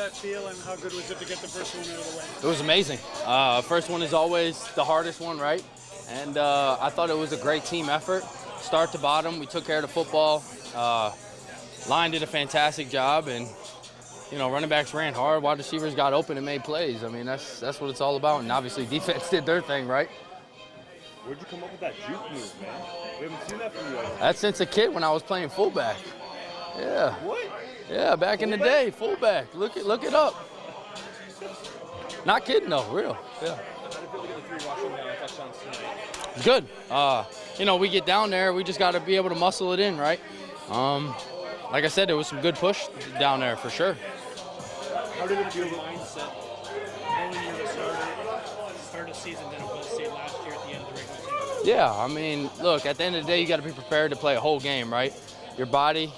that feel, and how good was it to get the first one out of the way? It was amazing. First one is always the hardest one, right? And I thought it was a great team effort, start to bottom. We took care of the football. Line did a fantastic job, and running backs ran hard. Wide receivers got open and made plays. I mean, that's what it's all about. And obviously, defense did their thing, right? Where'd you come up with that juke move, man? We haven't seen that from you. That's since a kid when I was playing fullback. Yeah. What? Yeah, back in the day, fullback. Look it up. Not kidding though, real. Yeah. How did you feel to get the 3 rushing touchdowns tonight? It's good. We get down there, we just got to be able to muscle it in, right? Like I said, there was some good push down there for sure. How did it feel the mindset going into the start of the season than it was, say, last year at the end of the regular season? Yeah, I mean, look, at the end of the day, you got to be prepared to play a whole game, right? Your body,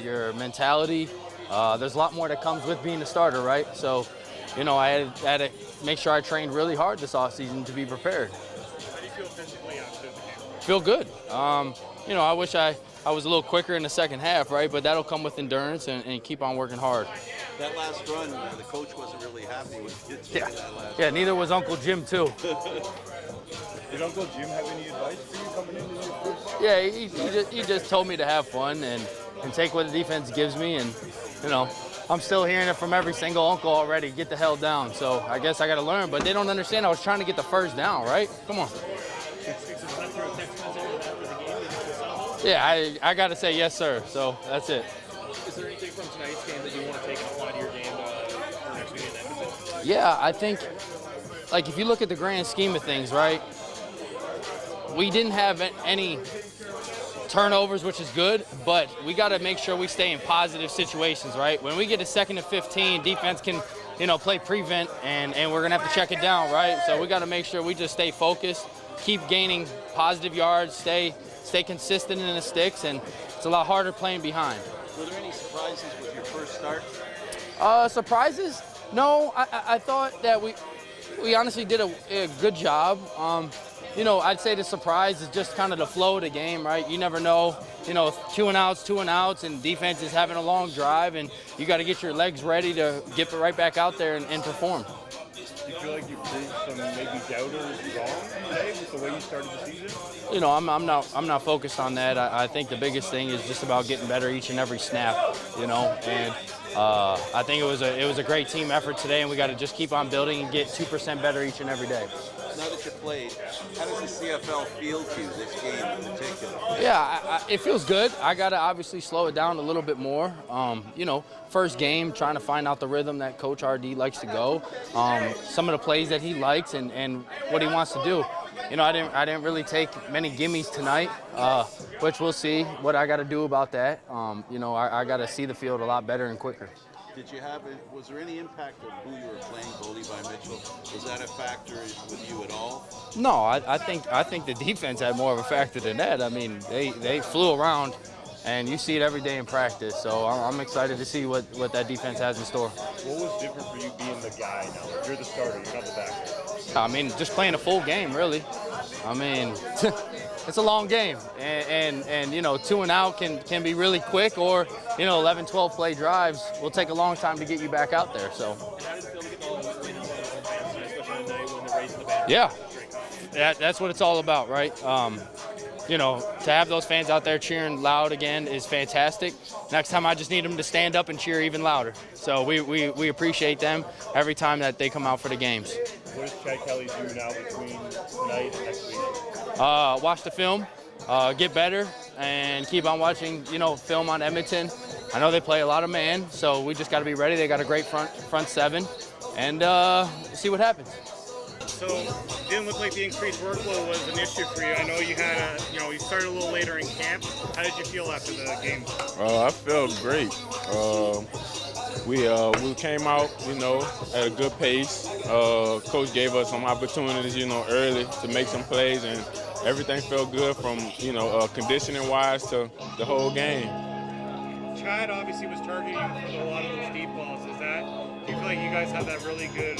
your mentality. There's a lot more that comes with being a starter, right? So, I had to make sure I trained really hard this offseason to be prepared. How do you feel physically after the game? Feel good. I wish I was a little quicker in the second half, right? But that'll come with endurance and keep on working hard. That last run, the coach wasn't really happy with you. Yeah, that last yeah. Neither was Uncle Jim too. Did Uncle Jim have any advice for you coming into your first? Yeah, he just told me to have fun and take what the defense gives me, and I'm still hearing it from every single uncle already. Get the hell down. So I guess I got to learn, but they don't understand. I was trying to get the first down, right? Come on. Yeah, I got to say yes, sir. So that's it. Is there anything from tonight's game that you want to take and apply to your game for next week in Edmonton? Yeah, I think, if you look at the grand scheme of things, right, we didn't have any turnovers, which is good, but we got to make sure we stay in positive situations, right? When we get to 2nd and 15, defense can, play prevent, and we're going to have to check it down, right? So we got to make sure we just stay focused, keep gaining positive yards, stay consistent in the sticks, and it's a lot harder playing behind. Were there any surprises with your first start? Surprises? No, I thought that we honestly did a good job. I'd say the surprise is just kind of the flow of the game, right? You never know, 2 and outs, and defense is having a long drive, and you got to get your legs ready to get right back out there and perform. Do you feel like you proved some maybe doubters wrong today with the way you started the season? I'm not focused on that. I think the biggest thing is just about getting better each and every snap, and I think it was a great team effort today, and we got to just keep on building and get 2% better each and every day. Now that you played, how does the CFL feel to you, this game in particular? Yeah, it feels good. I got to obviously slow it down a little bit more. First game, trying to find out the rhythm that Coach RD likes to go, some of the plays that he likes and what he wants to do. I didn't really take many gimmies tonight, which we'll see what I got to do about that. I got to see the field a lot better and quicker. Was there any impact of who you were playing, goalie by Mitchell? Was that a factor with you at all? No, I think the defense had more of a factor than that. I mean, they flew around, and you see it every day in practice. So I'm excited to see what that defense has in store. What was different for you being the guy now? You're the starter, you're not the backup. I mean, just playing a full game, really. I mean, it's a long game, and 2 and out can be really quick, or 11, 12 play drives will take a long time to get you back out there. So. And how did it feel to get all the win on the fans tonight, especially tonight when they're raising the banner? Yeah, that's what it's all about, right? To have those fans out there cheering loud again is fantastic. Next time I just need them to stand up and cheer even louder. So we appreciate them every time that they come out for the games. What does Chad Kelly do now between tonight and next week? Watch the film, get better, and keep on watching, film on Edmonton. I know they play a lot of man, so we just got to be ready. They got a great front seven, and see what happens. So it didn't look like the increased workload was an issue for you. I know you had you started a little later in camp. How did you feel after the game? I felt great. We came out, at a good pace. Coach gave us some opportunities, early to make some plays, and everything felt good from, conditioning-wise to the whole game. Chad obviously was targeting you for a lot of those deep balls. Do you feel like you guys have that really good,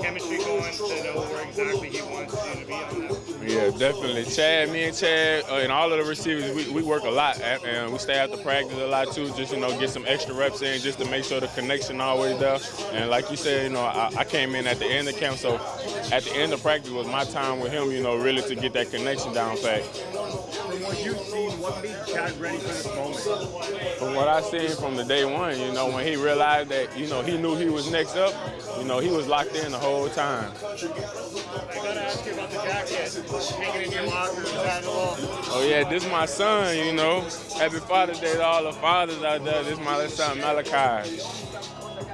chemistry going to know where exactly he wants you to be on that. Yeah, definitely. Me and Chad, and all of the receivers, we work a lot, and we stay after practice a lot too, just, get some extra reps in just to make sure the connection always there. And like you said, I came in at the end of camp, so at the end of practice was my time with him, really to get that connection down pat. From what you've seen, what made Chad ready for this moment? From what I seen from the day one, when he realized that, he knew he was next up, he was locked in the whole time. I gotta ask you about the jacket. Hanging in your locker, is that a little... Oh yeah, this is my son, Happy Father's Day to all the fathers out there. This is my little son, Malachi.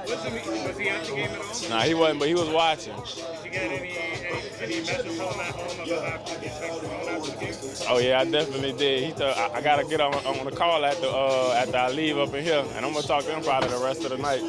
Was he at the game at all? Nah, he wasn't, but he was watching. Did you get any message from him at home about after the after the game? Oh yeah, I definitely did. He told I gotta get on the call after I leave up in here, and I'm gonna talk to him probably the rest of the night.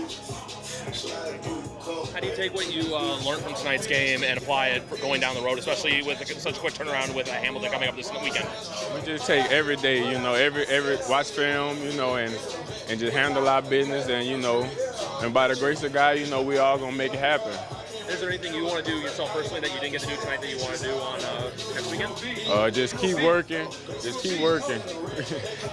How do you take what you learned from tonight's game and apply it for going down the road, especially with such a quick turnaround with Hamilton coming up this weekend? We just take every day, every watch film, and just handle our business, and by the grace of God, we all gonna make it happen. Is there anything you want to do yourself personally that you didn't get to do tonight that you want to do on next weekend? Just keep working. Just keep working.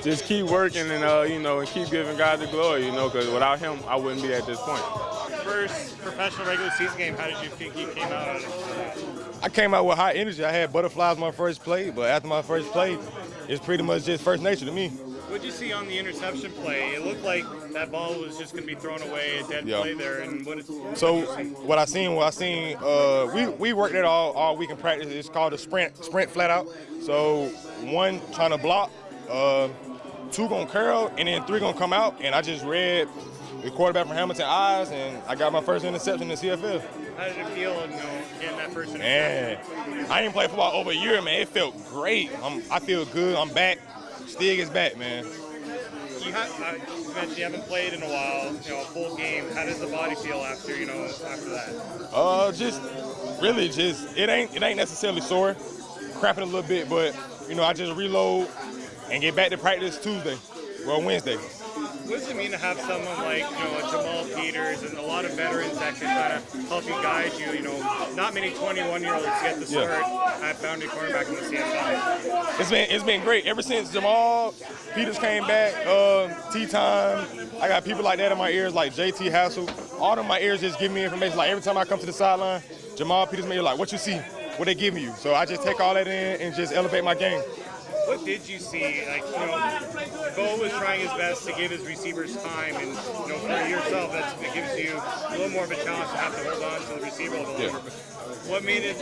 Just keep working and keep giving God the glory, because without him, I wouldn't be at this point. First professional regular season game, how did you think you came out of it? I came out with high energy. I had butterflies my first play, but after my first play, it's pretty much just first nature to me. What did you see on the interception play? It looked like that ball was just going to be thrown away, a dead play there. And what I seen, we worked it all week in practice. It's called a sprint flat out. So one trying to block, two gonna curl, and then three gonna come out. And I just read the quarterback from Hamilton eyes, and I got my first interception in the CFL. How did it feel, getting that first interception? Man, I ain't played football over a year, man. It felt great. I feel good. I'm back. Stig is back, man. You mentioned you haven't played in a while, a full game. How does the body feel after, after that? It ain't necessarily sore, cramping a little bit, but I just reload and get back to practice Wednesday. What does it mean to have someone like, Jamal Peters and a lot of veterans that can kind of help you guide you? Not many 21-year-olds get the start at boundary cornerback in the CFL. It's been great ever since Jamal Peters came back. T-Time, I got people like that in my ears, like JT Hassel. All of my ears just give me information. Like every time I come to the sideline, Jamal Peters made like, what you see? What they giving you? So I just take all that in and just elevate my game. What did you see? Bo was trying his best to give his receivers time, and for yourself, it gives you a little more of a challenge to have to hold on to the receiver a little longer. But what made it?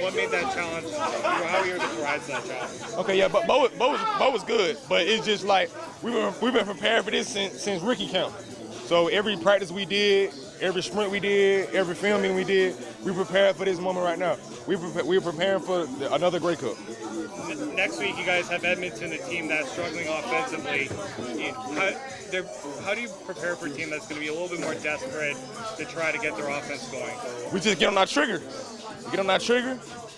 What made that challenge? How were you able to rise to that challenge? Okay, yeah, but Bo was good, but it's just like we've been prepared for this since rookie camp. So every practice we did, every sprint we did, every filming we did, we prepared for this moment right now. We're preparing for another Grey Cup. Next week, you guys have Edmonton, a team that's struggling offensively. How do you prepare for a team that's going to be a little bit more desperate to try to get their offense going? We just get on our trigger.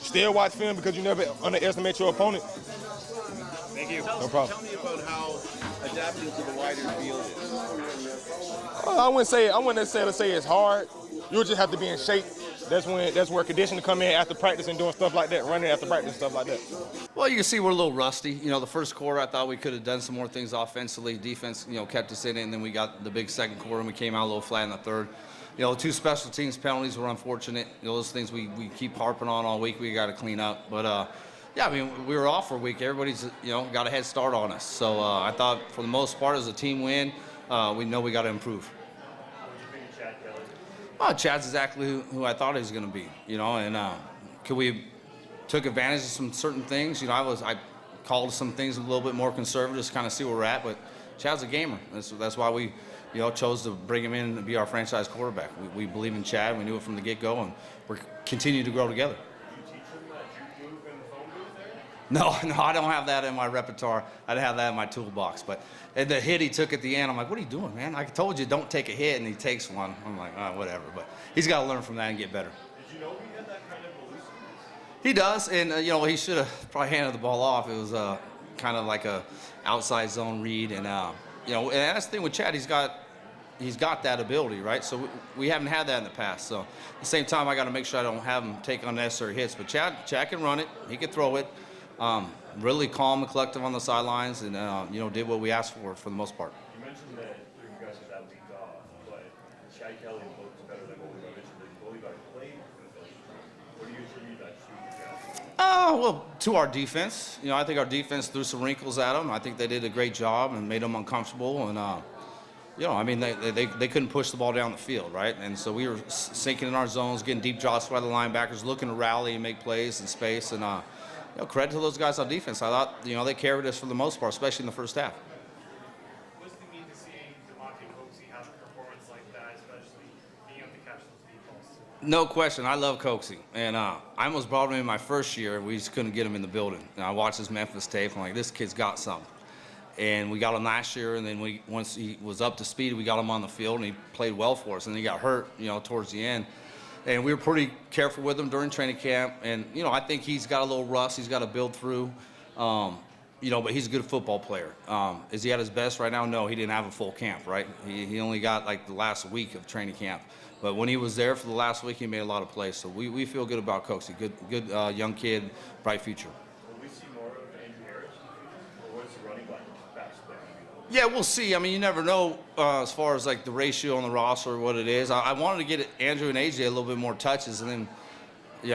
Still watch film because you never underestimate your opponent. Thank you. No problem. Tell me about how adapting to the wider field is. I wouldn't necessarily say it's hard. You'll just have to be in shape. That's where conditioning come in after practice and doing stuff like that, running after practice, stuff like that. Well, you can see we're a little rusty. The first quarter, I thought we could have done some more things offensively. Defense, kept us in it, and then we got the big second quarter, and we came out a little flat in the third. Two special teams penalties were unfortunate. Those things we keep harping on all week. We got to clean up. But, we were off for a week. Everybody's, got a head start on us. So I thought for the most part, as a team win, we know we got to improve. Well, Chad's exactly who I thought he was going to be, and we took advantage of some certain things. I called some things a little bit more conservative to kind of see where we're at, but Chad's a gamer. That's why we, chose to bring him in to be our franchise quarterback. We believe in Chad. We knew it from the get-go, and we're continuing to grow together. No, I don't have that in my repertoire. I'd have that in my toolbox. But the hit he took at the end, I'm like, what are you doing, man? I told you don't take a hit, and he takes one. I'm like, whatever. But he's got to learn from that and get better. Did you know he had that kind of elusiveness? He does, and he should have probably handed the ball off. It was kind of like a outside zone read, and and that's the thing with Chad. He's got he's got that ability, right? So we haven't had that in the past. So at the same time, I got to make sure I don't have him take unnecessary hits. But Chad can run it. He can throw it. Really calm and collective on the sidelines, and did what we asked for the most part. You mentioned that you guys had that week off, but Chad Kelly looks better than Goldie by Mitchell. Goldie by played for the Phillies. What do you attribute that to, Well, to our defense. I think our defense threw some wrinkles at them. I think they did a great job and made them uncomfortable. And, they couldn't push the ball down the field, right? And so we were sinking in our zones, getting deep drops by the linebackers, looking to rally and make plays in space. And, credit to those guys on defense. I thought, they carried us for the most part, especially in the first half. What's it mean to see Damonte Coxie have a performance like that, especially being able to catch those deep balls? No question. I love Coxie. And I almost brought him in my first year. We just couldn't get him in the building. And I watched his Memphis tape. I'm like, this kid's got something. And we got him last year. And then once he was up to speed, we got him on the field. And he played well for us. And he got hurt, towards the end. And we were pretty careful with him during training camp. And, I think he's got a little rust he's got to build through. But he's a good football player. Is he at his best right now? No, he didn't have a full camp, right? He only got like the last week of training camp. But when he was there for the last week, he made a lot of plays. So we feel good about Coxie. Good young kid, bright future. will we see more of Andrew Harris? Or what's the running back split? Yeah, we'll see. I mean, you never know as far as like the ratio on the roster or what it is. I wanted to get Andrew and AJ a little bit more touches, and then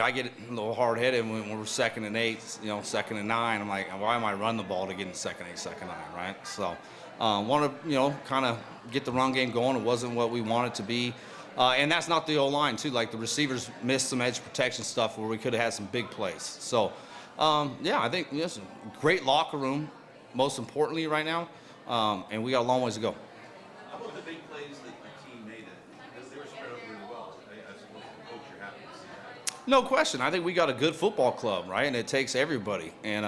I get a little hard-headed when we're 2nd and 8, 2nd and 9. I'm like, why am I running the ball to get in 2nd, 8, 2nd, 9, right? So want to, kind of get the run game going. It wasn't what we wanted to be. And that's not the O-line, too. Like, the receivers missed some edge protection stuff where we could have had some big plays. So, I think it's a great locker room, most importantly right now. And we got a long ways to go. How about the big plays that your team made? Because they were spread out really well. I suppose the coach, you're happy to see that. No question. I think we got a good football club, right? And it takes everybody. And,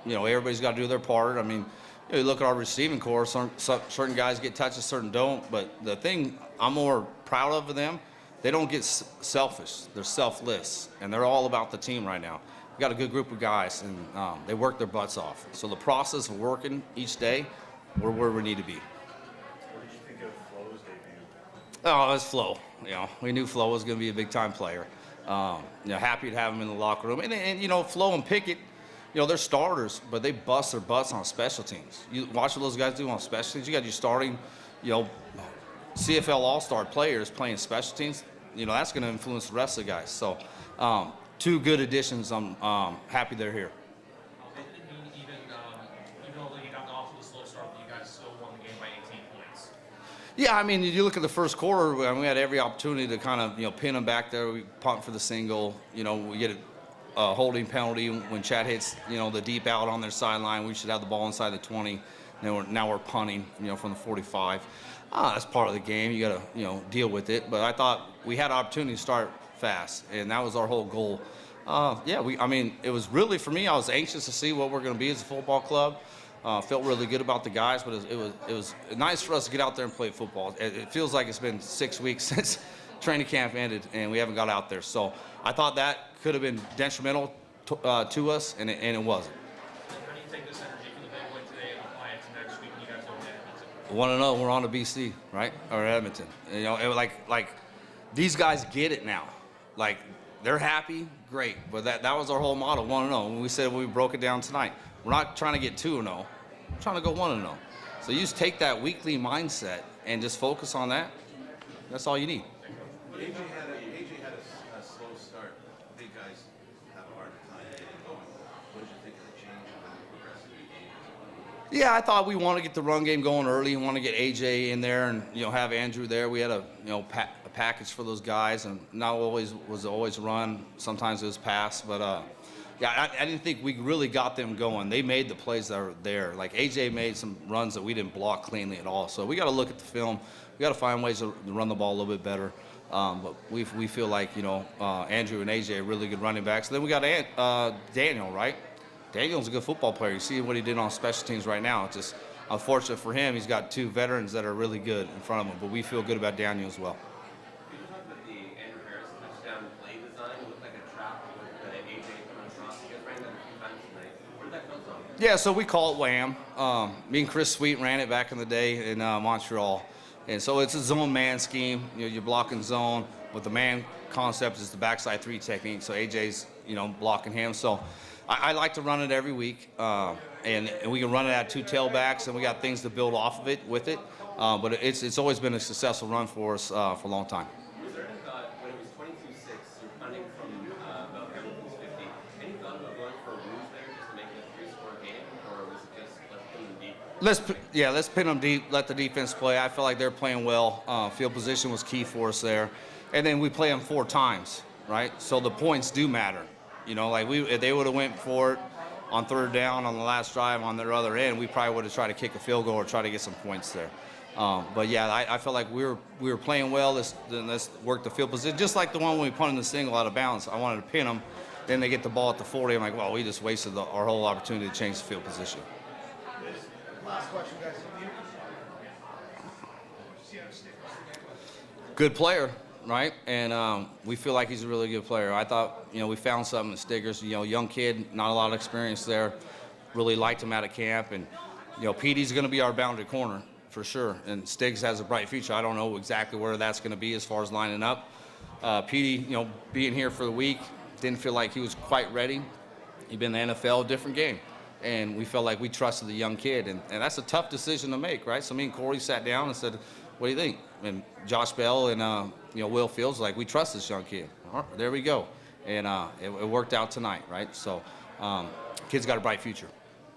everybody's got to do their part. I mean, you look at our receiving corps, certain guys get touches, certain don't. But the thing I'm more proud of them, they don't get selfish. They're selfless. And they're all about the team right now. We got a good group of guys, and they work their butts off. So the process of working each day, we're where we need to be. What did you think of Flo's debut? Oh, it's Flo. We knew Flo was going to be a big-time player. Happy to have him in the locker room. And Flo and Pickett, they're starters, but they bust their butts on special teams. You watch what those guys do on special teams. You got your starting, CFL All-Star players playing special teams. That's going to influence the rest of the guys. So, two good additions. I'm happy they're here. Even though you got off to a slow start, you guys still won the game by 18 points. Yeah, I mean, you look at the first quarter, we had every opportunity to kind of, pin them back there. We punt for the single. We get a holding penalty when Chad hits, the deep out on their sideline. We should have the ball inside the 20. Now we're punting, from the 45. That's part of the game. You got to, deal with it. But I thought we had an opportunity to start fast, and that was our whole goal. It was really, for me, I was anxious to see what we're going to be as a football club. Felt really good about the guys, but it was nice for us to get out there and play football. It feels like it's been 6 weeks since training camp ended, and we haven't got out there. So I thought that could have been detrimental to us, and it wasn't. How do you take this energy from the big win today and apply it to next week when you guys go to Edmonton? Want to know we're on to BC, right, or Edmonton? It was like these guys get it now. Like, they're happy, great, but that was our whole motto, 1-0. When we said we broke it down tonight, we're not trying to get 2-0. We're trying to go 1-0. So you just take that weekly mindset and just focus on that. That's all you need. AJ had a slow start. I think guys have a hard time getting going. What did you think of the change when you progressed through the game? Yeah, I thought we want to get the run game going early. We want to get AJ in there and have Andrew there. We had a package for those guys, and not always was always run. Sometimes it was pass, but I didn't think we really got them going. They made the plays that were there. Like AJ made some runs that we didn't block cleanly at all. So we got to look at the film. We got to find ways to run the ball a little bit better. But we feel like Andrew and AJ are really good running backs. Then we got Daniel, right? Daniel's a good football player. You see what he did on special teams right now. It's just unfortunate for him. He's got two veterans that are really good in front of him. But we feel good about Daniel as well. Could you talk about the Andrew Harris touchdown play design? It looked like a trap with AJ coming across. You guys ran that a few times tonight. Where did that come from? Yeah, so we call it Wham. Me and Chris Sweet ran it back in the day in Montreal. And so it's a zone man scheme. You know, you're blocking zone, but the man concept is the backside 3 technique. So AJ's, you know, blocking him. So I like to run it every week, and we can run it at 2 tailbacks, and we got things to build off of it with it. But it's always been a successful run for us for a long time. Was there any thought when it was 22-6, you're punting from about Hamilton's 50? Any thought about going for a ruse there just to make it a 3-score game, or was it just let's pin them deep? Let's pin them deep. Let the defense play. I feel like they're playing well. Field position was key for us there, and then we play them 4 times, right? So the points do matter. You know, like if they would have went for it on 3rd down on the last drive on their other end, we probably would have tried to kick a field goal or try to get some points there. But yeah, I felt like we were playing well. Let's work the field position, just like the one when we punted the single out of bounds. I wanted to pin them, then they get the ball at the 40. I'm like, well, we just wasted our whole opportunity to change the field position. Last question, guys. Good player, right? And we feel like he's a really good player. I thought, you know, we found something in Stiggers. You know, young kid, not a lot of experience there. Really liked him out of camp, and you know, Petey's going to be our boundary corner for sure. And Stiggs has a bright future. I don't know exactly where that's going to be as far as lining up. Petey, you know, being here for the week, didn't feel like he was quite ready. He'd been in the NFL, different game. And we felt like we trusted the young kid. And that's a tough decision to make, right? So me and Corey sat down and said, what do you think? And Josh Bell and, you know, Will Fields, like, we trust this young kid. All right, there we go. And it worked out tonight, right? So kid's got a bright future.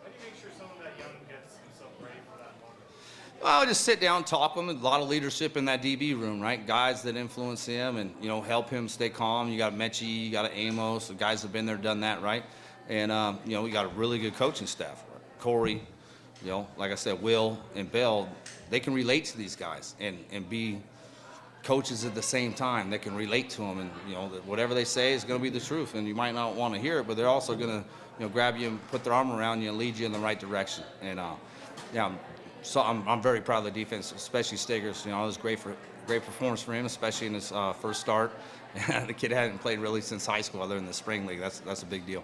How do you make sure someone that young gets himself ready for that moment? Well, just sit down, talk with him. A lot of leadership in that DB room, right? Guys that influence him and, you know, help him stay calm. You got Mechie, you got Amos, the guys that have been there, done that, right? And, you know, we got a really good coaching staff. Corey, you know, like I said, Will and Bell, they can relate to these guys and be coaches at the same time. They can relate to them, and, you know, whatever they say is going to be the truth. And you might not want to hear it, but they're also going to, you know, grab you and put their arm around you and lead you in the right direction. And, yeah, so I'm very proud of the defense, especially Stiggers. You know, it was great performance for him, especially in his first start. The kid hadn't played really since high school other than the spring league. That's a big deal.